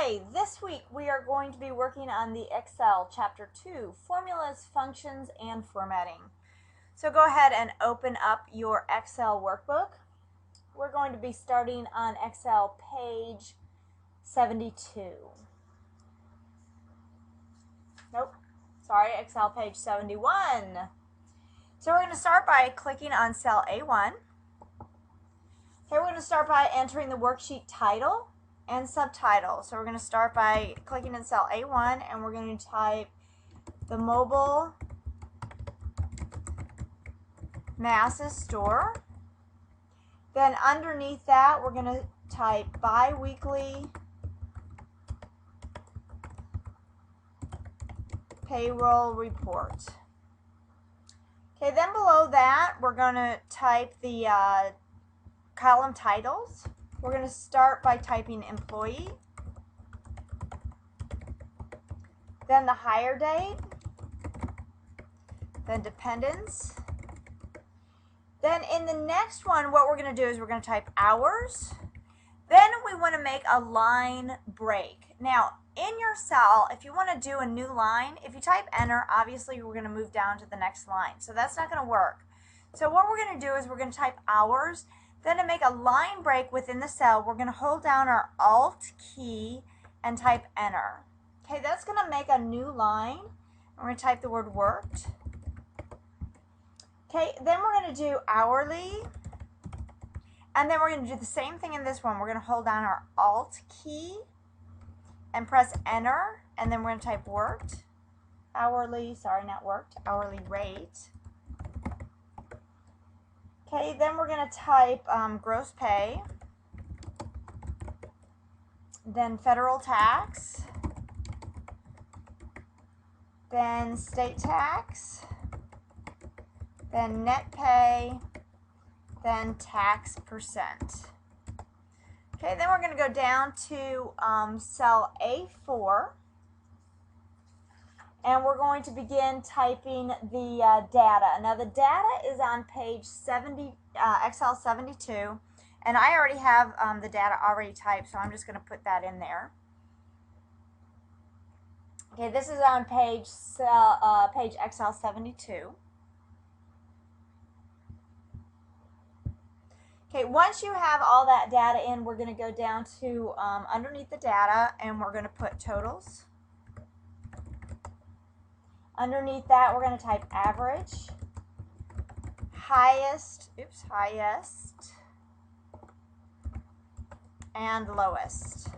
Okay, this week we are going to be working on the Excel Chapter 2, Formulas, Functions, and Formatting. So go ahead and open up your Excel workbook. We're going to be starting on Excel page 72. Nope, sorry, Excel page 71. So we're going to start by clicking on cell A1. Okay, we're going to start by entering the worksheet title and subtitle. So we're going to start by clicking in cell A1 and we're going to type the mobile masses store. Then underneath that we're going to type bi-weekly payroll report. Okay, then below that we're going to type the column titles. We're going to start by typing employee, then the hire date, then dependents. Then in the next one, what we're going to do is we're going to type hours. Then we want to make a line break. Now, in your cell, if you want to do a new line, if you type enter, obviously we're going to move down to the next line. So that's not going to work. So what we're going to do is we're going to type hours. Then to make a line break within the cell, we're going to hold down our Alt key and type enter. Okay, that's going to make a new line. We're going to type the word worked. Okay, then we're going to do hourly. And then we're going to do the same thing in this one. We're going to hold down our Alt key and press enter. And then we're going to type worked. Hourly, sorry, not worked, hourly rate. Okay, then we're going to type gross pay, then federal tax, then state tax, then net pay, then tax percent. Okay, then we're going to go down to cell A4. And we're going to begin typing the data. Now the data is on page 70, Excel 72, and I already have the data already typed, so I'm just going to put that in there. Okay, this is on page Excel 72. Okay, once you have all that data in, we're going to go down to underneath the data, and we're going to put totals. Underneath that, we're going to type average, highest, and lowest.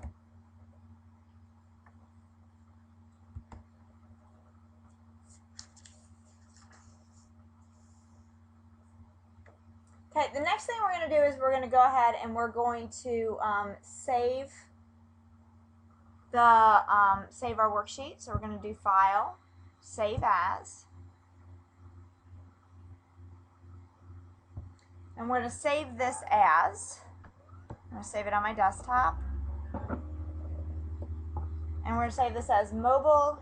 Okay, the next thing we're going to do is we're going to go ahead and we're going to save our worksheet. So we're going to do File, Save As, and we're going to save this as, I'm going to save it on my desktop, and we're going to save this as mobile,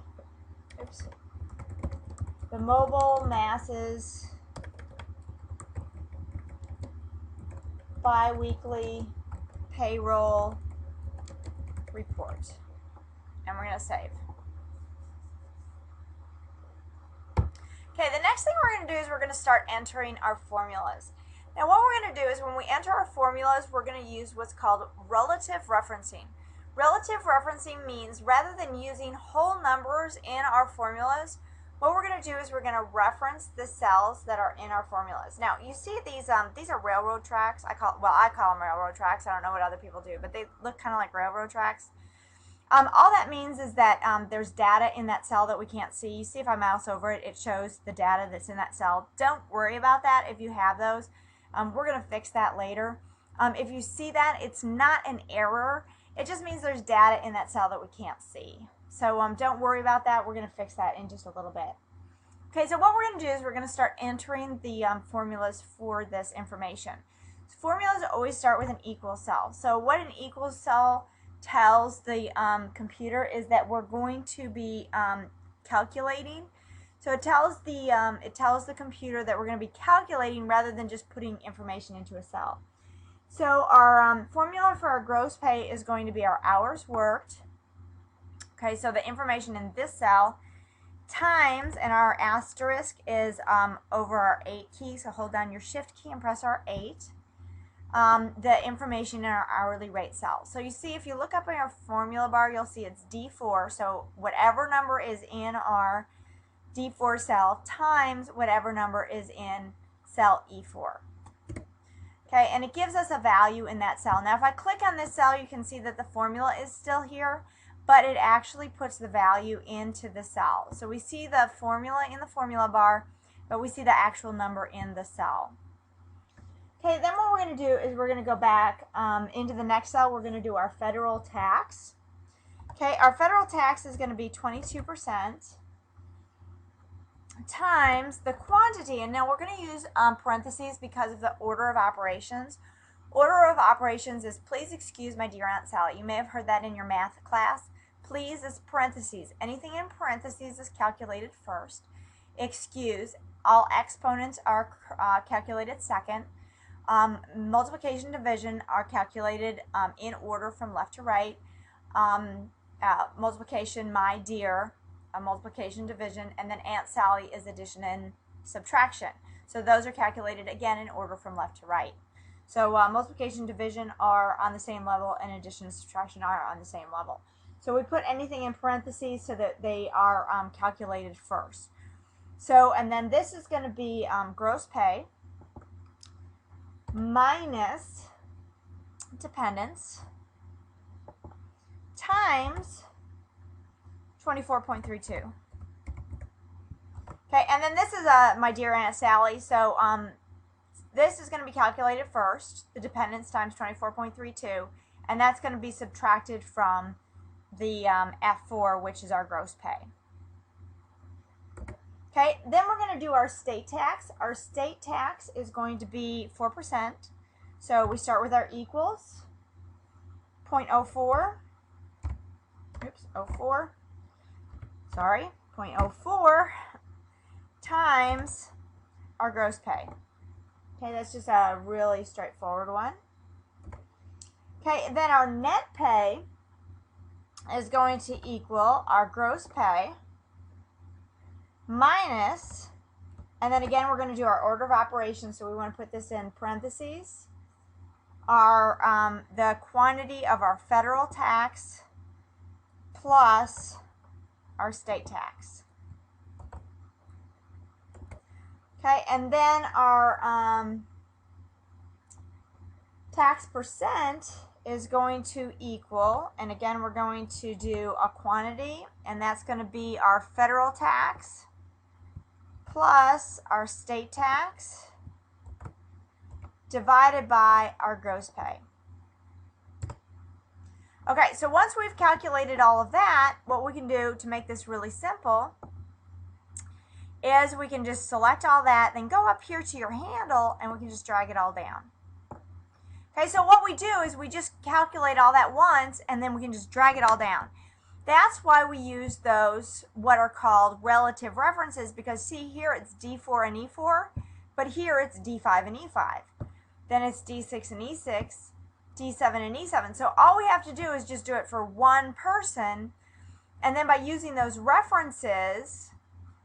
the mobile masses bi-weekly payroll report, and we're going to save. Okay, the next thing we're going to do is we're going to start entering our formulas. Now what we're going to do is when we enter our formulas, we're going to use what's called relative referencing. Relative referencing means rather than using whole numbers in our formulas, what we're going to do is we're going to reference the cells that are in our formulas. Now you see these are railroad tracks. I call them railroad tracks. I don't know what other people do, but they look kind of like railroad tracks. All that means is that there's data in that cell that we can't see. You see if I mouse over it, it shows the data that's in that cell. Don't worry about that if you have those. We're going to fix that later. If you see that, it's not an error. It just means there's data in that cell that we can't see. So don't worry about that. We're going to fix that in just a little bit. Okay, so what we're going to do is we're going to start entering the formulas for this information. Formulas always start with an equal cell. So what an equal cell tells the computer is that we're going to be calculating. So it tells the computer that we're going to be calculating rather than just putting information into a cell. So our formula for our gross pay is going to be our hours worked Okay, so the information in this cell times, and our asterisk is over our 8 key, so hold down your shift key and press our 8, the information in our hourly rate cell. So you see, if you look up in our formula bar, you'll see it's D4, so whatever number is in our D4 cell times whatever number is in cell E4. Okay, and it gives us a value in that cell. Now if I click on this cell, you can see that the formula is still here, but it actually puts the value into the cell. So we see the formula in the formula bar, but we see the actual number in the cell. Okay, then what we're going to do is we're going to go back into the next cell. We're going to do our federal tax. Okay, our federal tax is going to be 22% times the quantity, and now we're going to use parentheses because of the order of operations. Order of operations is, please excuse my dear Aunt Sally. You may have heard that in your math class. Please is parentheses. Anything in parentheses is calculated first. Excuse, all exponents are calculated second. Multiplication, division are calculated in order from left to right. Multiplication, my dear, multiplication, division, and then Aunt Sally is addition and subtraction. So those are calculated again in order from left to right. So multiplication, division are on the same level, and addition and subtraction are on the same level. So we put anything in parentheses so that they are calculated first. So, and then this is going to be gross pay minus dependents times 24.32. Okay, and then this is my dear Aunt Sally. So this is going to be calculated first, the dependents times 24.32, and that's going to be subtracted from the F4, which is our gross pay. Okay, then we're going to do our state tax. Our state tax is going to be 4%. So we start with our equals, 0.04, oops, 04, sorry, 0.04 times our gross pay. Okay, that's just a really straightforward one. Okay, then our net pay is going to equal our gross pay minus, and then again we're going to do our order of operations, so we want to put this in parentheses, our the quantity of our federal tax plus our state tax. Okay, and then our tax percent is going to equal, and again we're going to do a quantity, and that's going to be our federal tax plus our state tax divided by our gross pay. Okay, so once we've calculated all of that, what we can do to make this really simple is we can just select all that, then go up here to your handle, and we can just drag it all down. Okay, so what we do is we just calculate all that once, and then we can just drag it all down. That's why we use those, what are called relative references, because see here it's D4 and E4, but here it's D5 and E5. Then it's D6 and E6, D7 and E7. So all we have to do is just do it for one person, and then by using those references,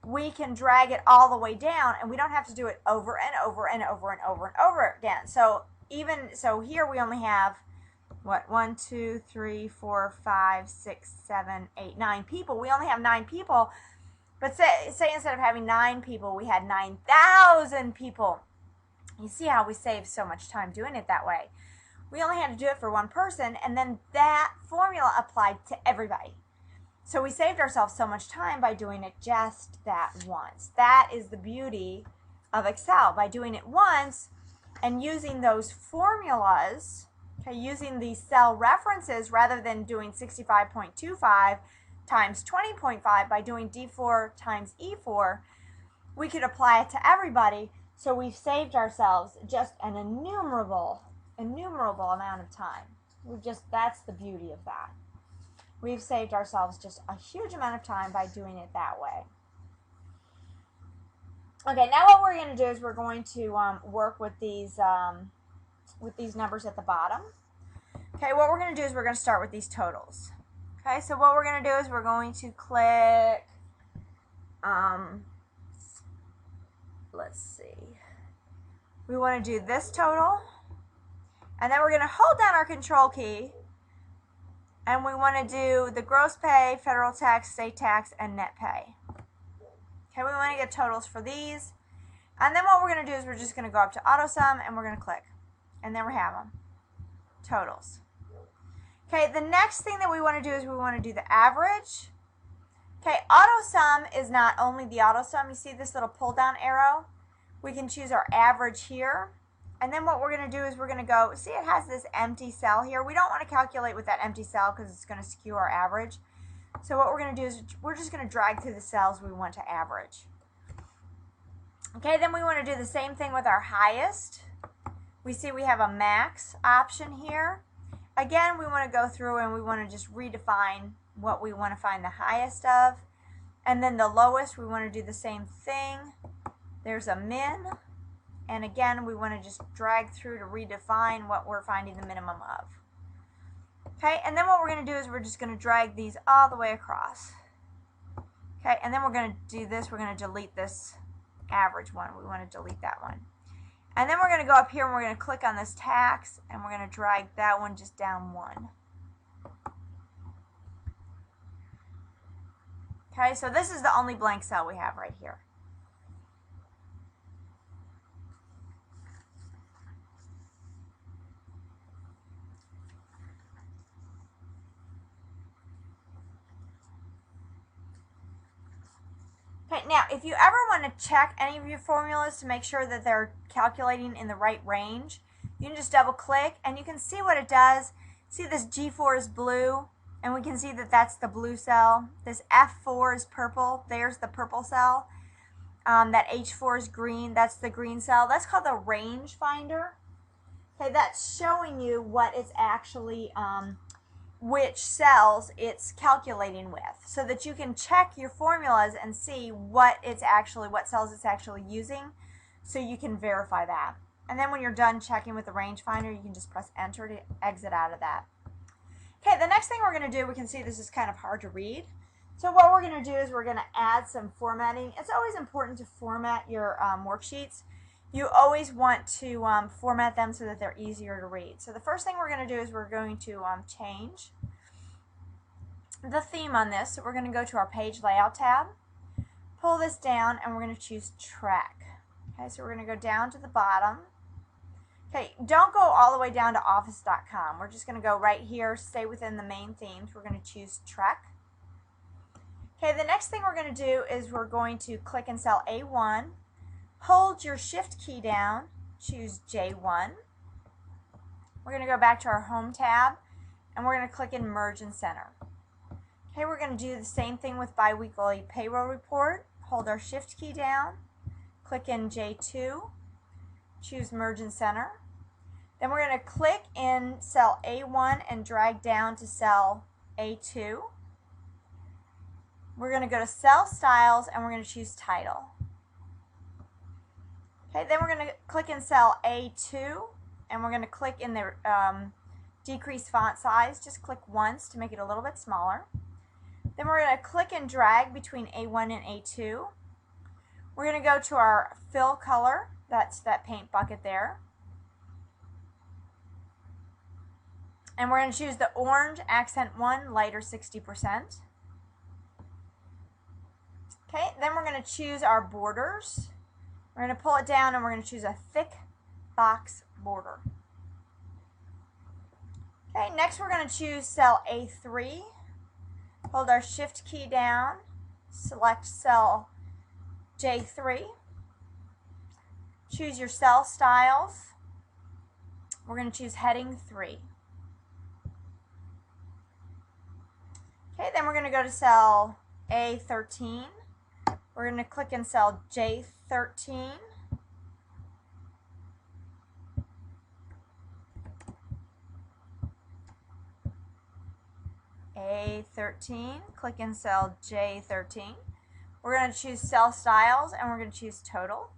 we can drag it all the way down, and we don't have to do it over and over and over and over and over again. So here we only have, what, 1, 2, 3, 4, 5, 6, 7, 8, 9 people. We only have 9 people, but say instead of having 9 people, we had 9,000 people. You see how we save so much time doing it that way. We only had to do it for one person, and then that formula applied to everybody. So we saved ourselves so much time by doing it just that once. That is the beauty of Excel. By doing it once and using those formulas, okay, using these cell references rather than doing 65.25 times 20.5, by doing D4 times E4, we could apply it to everybody. So we've saved ourselves just an innumerable amount of time. That's the beauty of that. We've saved ourselves just a huge amount of time by doing it that way. Okay, now what we're going to do is we're going to work with these numbers at the bottom. Okay, what we're going to do is we're going to start with these totals. Okay, so what we're going to do is we're going to click, let's see, we want to do this total, and then we're going to hold down our control key, and we want to do the gross pay, federal tax, state tax, and net pay. Okay, we want to get totals for these, and then what we're going to do is we're just going to go up to auto sum, and we're going to click, and then we have them, totals. Okay, the next thing that we want to do is we want to do the average. Okay, auto sum is not only the auto sum. You see this little pull down arrow? We can choose our average here. And then what we're going to do is we're going to go, see it has this empty cell here. We don't want to calculate with that empty cell because it's going to skew our average. So what we're going to do is we're just going to drag through the cells we want to average. Okay, then we want to do the same thing with our highest. We see we have a max option here. Again, we want to go through and we want to just redefine what we want to find the highest of. And then the lowest, we want to do the same thing. There's a min. And again, we want to just drag through to redefine what we're finding the minimum of. Okay, and then what we're going to do is we're just going to drag these all the way across. Okay, and then we're going to do this. We're going to delete this average one. We want to delete that one. And then we're going to go up here and we're going to click on this tax and we're going to drag that one just down one. Okay, so this is the only blank cell we have right here. Okay, now if you ever want to check any of your formulas to make sure that they're calculating in the right range, you can just double click and you can see what it does. See this G4 is blue and we can see that that's the blue cell. This F4 is purple, there's the purple cell. That H4 is green, that's the green cell. That's called the range finder. Okay, that's showing you what it's actually which cells it's calculating with, so that you can check your formulas and see what cells it's actually using, so you can verify that. And then when you're done checking with the range finder, you can just press enter to exit out of that. Okay, the next thing we're going to do, we can see this is kind of hard to read. So what we're going to do is we're going to add some formatting. It's always important to format your worksheets. You always want to format them so that they're easier to read. So the first thing we're going to do is we're going to change the theme on this. So we're going to go to our page layout tab, pull this down, and we're going to choose track. Okay, so we're going to go down to the bottom. Okay, don't go all the way down to office.com. We're just going to go right here, stay within the main themes. We're going to choose track. Okay, the next thing we're going to do is we're going to click in cell A1. Hold your shift key down, choose J1. We're going to go back to our home tab and we're going to click in merge and center. Okay, we're going to do the same thing with biweekly payroll report. Hold our shift key down, click in J2, choose merge and center. Then we're going to click in cell A1 and drag down to cell A2. We're going to go to cell styles and we're going to choose title. Okay, then we're going to click in cell A2 and we're going to click in the decrease font size. Just click once to make it a little bit smaller. Then we're going to click and drag between A1 and A2. We're going to go to our fill color. That's that paint bucket there. And we're going to choose the orange accent 1, lighter 60%. Okay, then we're going to choose our borders. We're going to pull it down and we're going to choose a thick box border. Okay, next we're going to choose cell A3. Hold our shift key down, select cell J3. Choose your cell styles. We're going to choose heading 3. Okay, then we're going to go to cell A13. We're going to click in cell J13. A13, click in cell J13. We're going to choose cell styles and we're going to choose total.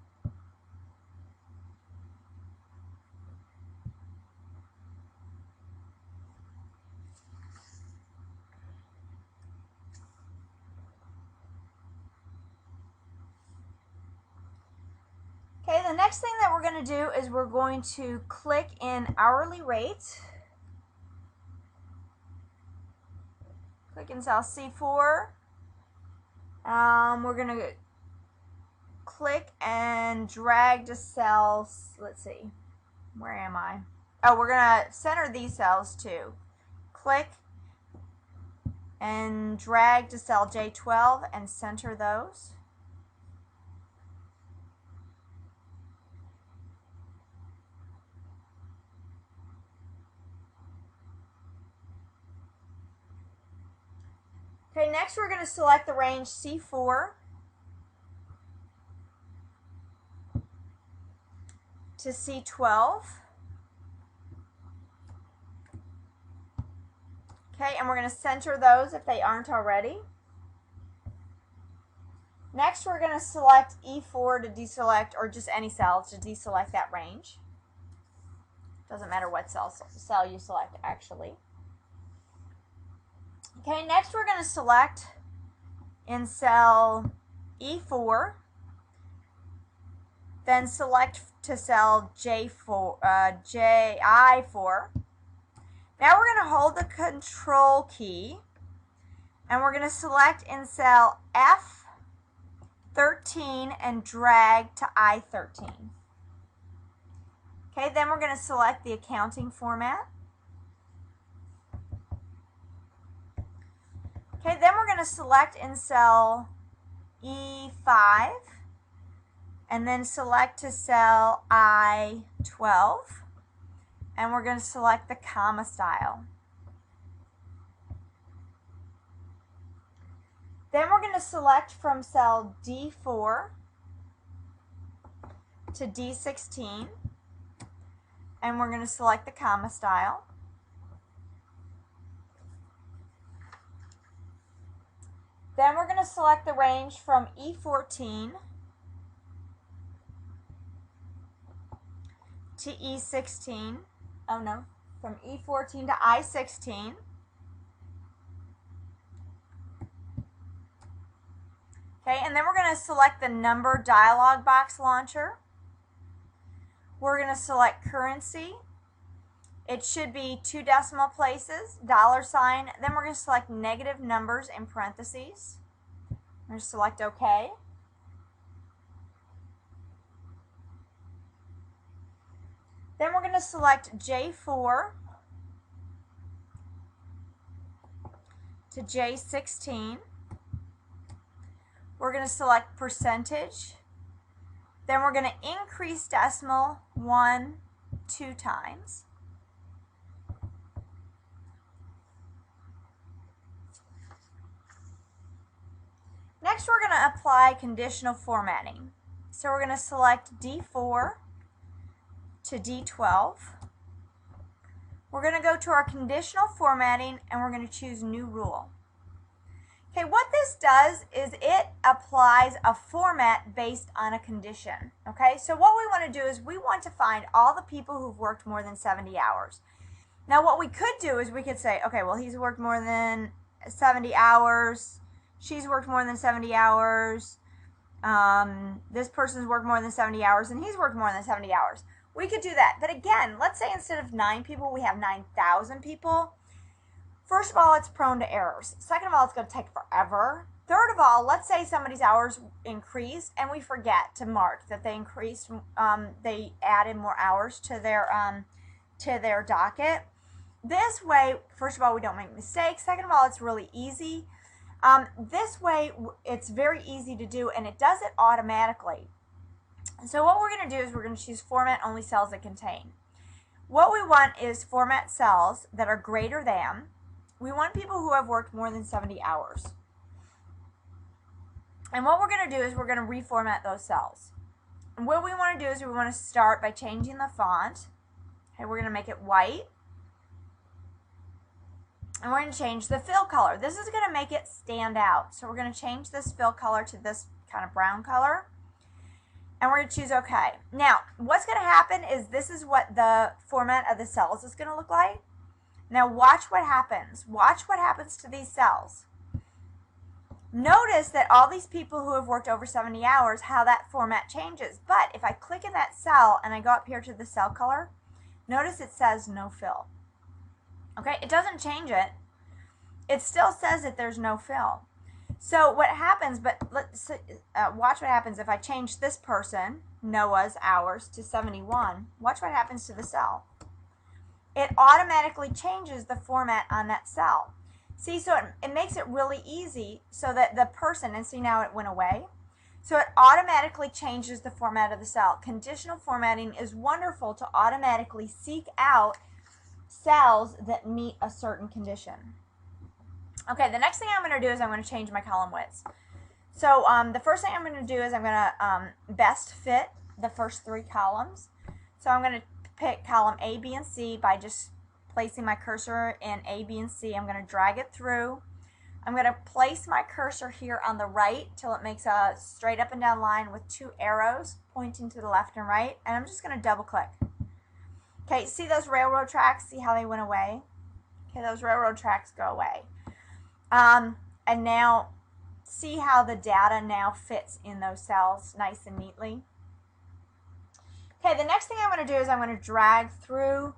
Okay, the next thing that we're going to do is we're going to click in hourly rate. Click in cell C4. We're going to click and drag to cells. Let's see, where am I? Oh, we're going to center these cells too. Click and drag to cell J12 and center those. Okay, next we're going to select the range C4 to C12. Okay, and we're going to center those if they aren't already. Next, we're going to select E4 to deselect, or just any cell to deselect that range. Doesn't matter what cell you select, actually. Okay, next we're going to select in cell E4, then select to cell I4. Now we're going to hold the Control key, and we're going to select in cell F13 and drag to I13. Okay, then we're going to select the accounting format. Okay, then we're going to select in cell E5 and then select to cell I12, and we're going to select the comma style. Then we're going to select from cell D4 to D16, and we're going to select the comma style. Then we're going to select the range from E14 to E16. Oh no, from E14 to I16. Okay, and then we're going to select the number dialog box launcher. We're going to select currency. It should be 2 decimal places, $sign. Then we're going to select negative numbers in parentheses. We're going to select OK. Then we're going to select J4 to J16. We're going to select percentage. Then we're going to increase decimal 2 times. Next, we're going to apply conditional formatting. So we're going to select D4 to D12. We're going to go to our conditional formatting and we're going to choose new rule. Okay, what this does is it applies a format based on a condition. Okay, so what we want to do is we want to find all the people who've worked more than 70 hours. Now what we could do is we could say, okay, well, he's worked more than 70 hours. She's worked more than 70 hours. This person's worked more than 70 hours, and he's worked more than 70 hours. We could do that. But again, let's say instead of 9 people, we have 9,000 people. First of all, it's prone to errors. Second of all, it's going to take forever. Third of all, let's say somebody's hours increased, and we forget to mark that they increased. They added more hours to their docket. This way, first of all, we don't make mistakes. Second of all, it's really easy. This way, it's very easy to do, and it does it automatically. So what we're going to do is we're going to choose format only cells that contain. What we want is format cells that are greater than. We want people who have worked more than 70 hours. And what we're going to do is we're going to reformat those cells. And what we want to do is we want to start by changing the font. Okay, we're going to make it white. And we're going to change the fill color. This is going to make it stand out. So we're going to change this fill color to this kind of brown color. And we're going to choose OK. Now, what's going to happen is this is what the format of the cells is going to look like. Now watch what happens. Watch what happens to these cells. Notice that all these people who have worked over 70 hours, how that format changes. But if I click in that cell and I go up here to the cell color, notice it says no fill. Okay, it doesn't change it. It still says that there's no fill. So what happens, but let's watch what happens if I change this person, Noah's hours, to 71. Watch what happens to the cell. It automatically changes the format on that cell. See, so it makes it really easy so that the person, and see now it went away. So it automatically changes the format of the cell. Conditional formatting is wonderful to automatically seek out cells that meet a certain condition. Okay, the next thing I'm going to do is I'm going to change my column widths. So the first thing I'm going to do is I'm going to best fit the first 3 columns. So I'm going to pick column A, B, and C by just placing my cursor in A, B, and C. I'm going to drag it through. I'm going to place my cursor here on the right till it makes a straight up and down line with 2 arrows pointing to the left and right, and I'm just going to double click. Okay, see those railroad tracks? See how they went away? Okay, those railroad tracks go away. And now see how the data now fits in those cells nice and neatly. Okay, the next thing I'm going to do is I'm going to drag through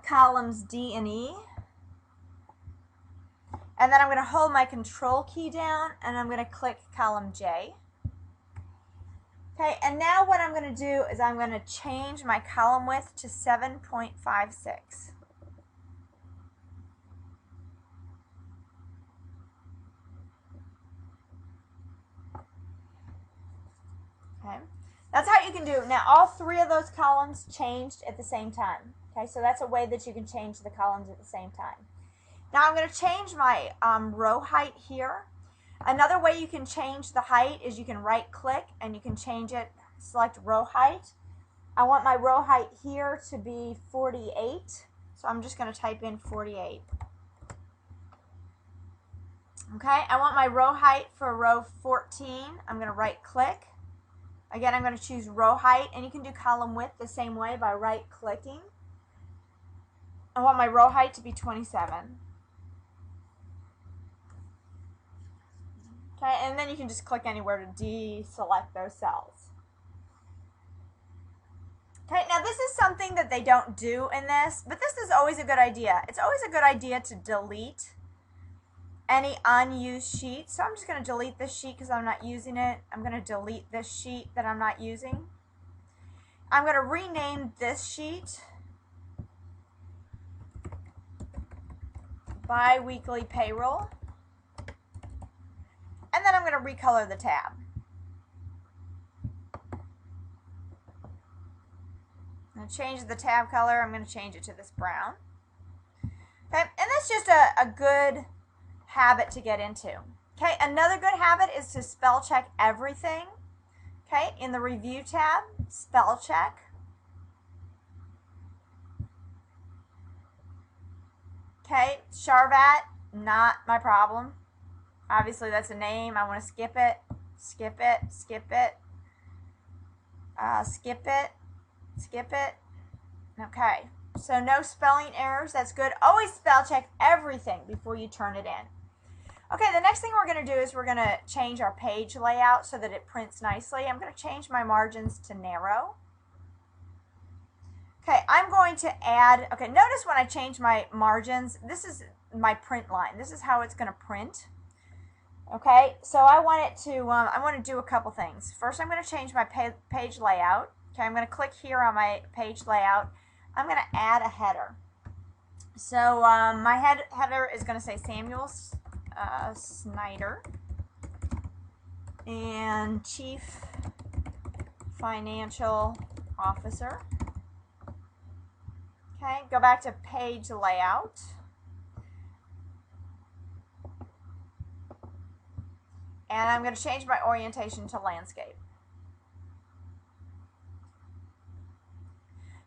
columns D and E, and then I'm going to hold my control key down and I'm going to click column J. Okay, and now what I'm going to do is I'm going to change my column width to 7.56. Okay, that's how you can do. Now all 3 of those columns changed at the same time. Okay, so that's a way that you can change the columns at the same time. Now I'm going to change my row height here. Another way you can change the height is you can right click and you can change it, select row height. I want my row height here to be 48, so I'm just going to type in 48. Okay, I want my row height for row 14. I'm going to right click. Again, I'm going to choose row height, and you can do column width the same way by right clicking. I want my row height to be 27. Okay, and then you can just click anywhere to deselect those cells. Okay, now this is something that they don't do in this, but this is always a good idea. It's always a good idea to delete any unused sheet. So I'm just going to delete this sheet because I'm not using it. I'm going to delete this sheet that I'm not using. I'm going to rename this sheet Bi-weekly payroll. And then I'm going to recolor the tab. I'm going to change the tab color. I'm going to change it to this brown. Okay, and that's just a good habit to get into. Okay, another good habit is to spell check everything. Okay, in the review tab, spell check. Okay, Charvat, not my problem. Obviously that's a name. I want to skip it, skip it, skip it, skip it, skip it. Okay, so no spelling errors. That's good. Always spell check everything before you turn it in. Okay, the next thing we're going to do is we're going to change our page layout so that it prints nicely. I'm going to change my margins to narrow. Okay, I'm going to add, okay, notice when I change my margins, this is my print line. This is how it's going to print. Okay, so I want it to, I want to do a couple things. First, I'm going to change my page layout. Okay, I'm going to click here on my page layout. I'm going to add a header. So my header is going to say Samuel Snyder and Chief Financial Officer. Okay, go back to page layout. And I'm going to change my orientation to landscape.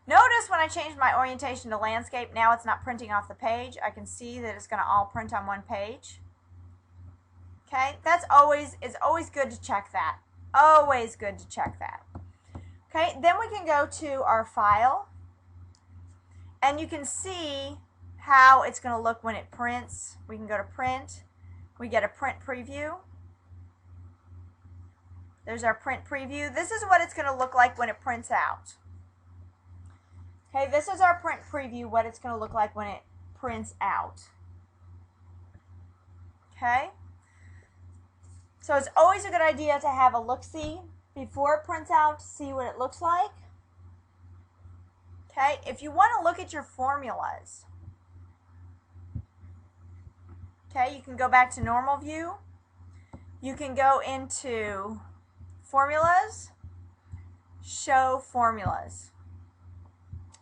Notice when I change my orientation to landscape, now it's not printing off the page. I can see that it's going to all print on one page. Okay, it's always good to check that. Always good to check that. Okay, then we can go to our file. And you can see how it's going to look when it prints. We can go to print. We get a print preview. There's our print preview. This is what it's going to look like when it prints out. Okay, this is our print preview, what it's going to look like when it prints out. Okay? So it's always a good idea to have a look-see before it prints out to see what it looks like. Okay, if you want to look at your formulas, okay, you can go back to normal view. You can go into formulas, show formulas.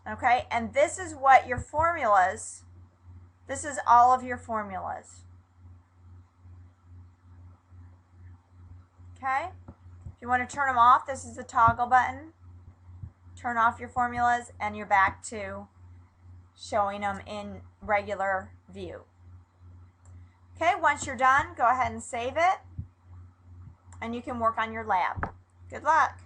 Okay, and this is what your formulas, this is all of your formulas. Okay, if you want to turn them off, this is the toggle button. Turn off your formulas and you're back to showing them in regular view. Okay, once you're done, go ahead and save it and you can work on your lab. Good luck.